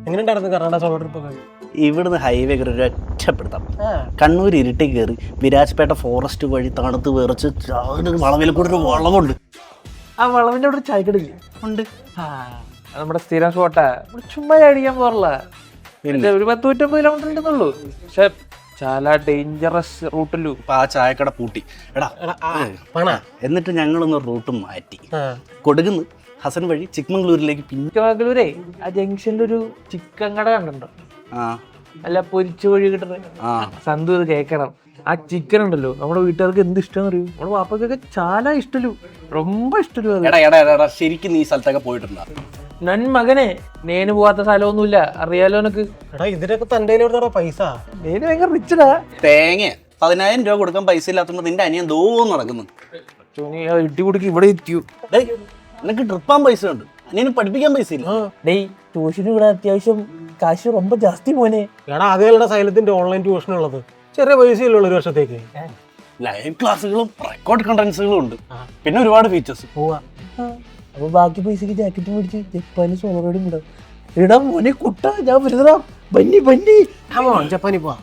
എങ്ങനെയുണ്ടായിരുന്നു Karnataka solo trip ഒക്കെ? ഇവിടുന്ന് ഹൈവേ കയറി ഒറ്റപ്പെടുത്താം. കണ്ണൂർ ഇരുട്ടി കയറി വിരാജ്പേട്ട ഫോറസ്റ്റ് വഴി തണുത്ത് വിറച്ച് വളവിൽ കൂടെ ഒരു വളവുണ്ട്. ആ വളവിന്റെ അവിടെ ചായക്കടില്ല ഉണ്ട്. നമ്മുടെ സ്ഥിരം സ്പോട്ടാ. ചുമ്മാ അടിക്കാൻ പോറില്ല. ഒരു 150 കിലോമീറ്റർ ഉണ്ടെന്നുള്ളൂ. പക്ഷെ చాలా ഡേഞ്ചറസ് റൂട്ടിലു. ആ ചായക്കട പൂട്ടി. എടാ എന്നിട്ട് ഞങ്ങളൊന്ന് റൂട്ട് മാറ്റി. കൊടുകുന്ന് ഹസൻ വഴി ചിക്മംഗ്ലൂരിലേക്ക്. ചിക്കമംഗ്ലൂരേ ആ ജംഗ്ഷനിലൊരു ചിക്കൻ കട കണ്ടിട്ടുണ്ടോ? അല്ല പൊരിച്ചു കോഴി കിട്ടുന്നത്. സന്തു ഇത് കേക്കണം. ആ ചിക്കൻ ഉണ്ടല്ലോ നമ്മുടെ വീട്ടുകാർക്ക് എന്ത് ഇഷ്ടം അറിയൂ. നമ്മുടെ വാപ്പക്കൊക്കെ ചാല ഇഷ്ടലു, ரொம்ப ഇഷ്ടലു. ശരിക്കും നീ സ്ഥലത്തൊക്കെ പോയിട്ടുണ്ടോ? നൻ മകനെ നേന് പോവാത്ത സ്ഥലമൊന്നുമില്ല, അറിയാലോ എനക്ക്. എടാ ഇതിനൊക്കെ തന്റെ പൈസ. നേന് ഭയങ്കര റിച്ചടാ. തേങ്ങ 10,000 രൂപ കൊടുക്കാൻ പൈസ ഇല്ലാത്തതുകൊണ്ട് നിന്റെ അനിയൻ ദൂരം നടക്കുന്നു. ഇട്ടി കുടുക്കി ഇവിടെ എത്തിയു. നിനക്ക് ട്രിപ്പാൻ പൈസ ഉണ്ട്, അനിയന് പഠിപ്പിക്കാൻ പൈസ ഇല്ല. ട്യൂഷന് ഇവിടെ അത്യാവശ്യം കാശ് ரொம்ப ജാസ്തി മോനെ. എടാ അതേടെ സൈലത്തിന്റെ ഓൺലൈൻ ട്യൂഷൻ ഉള്ളത് ചെറിയ പൈസയല്ലേ ഉള്ളൂ ഒരു വർഷത്തേക്ക്. ലൈവ് ക്ലാസ്സുകളും റെക്കോർഡ് കണ്ടന്റ്സുകളും ഉണ്ട്, പിന്നെ ഒരുപാട് ഫീച്ചേഴ്സ്. അപ്പൊ ബാക്കി പൈസക്ക് ജാക്കറ്റ് മേടിച്ച് ജപ്പാന് സോളോടും വിടാം. ഇടാ മോനെ കുട്ട, ഞാൻ വരുന്നതാ. ബന്നി ബന്നി ജപ്പാനിൽ പോവാ.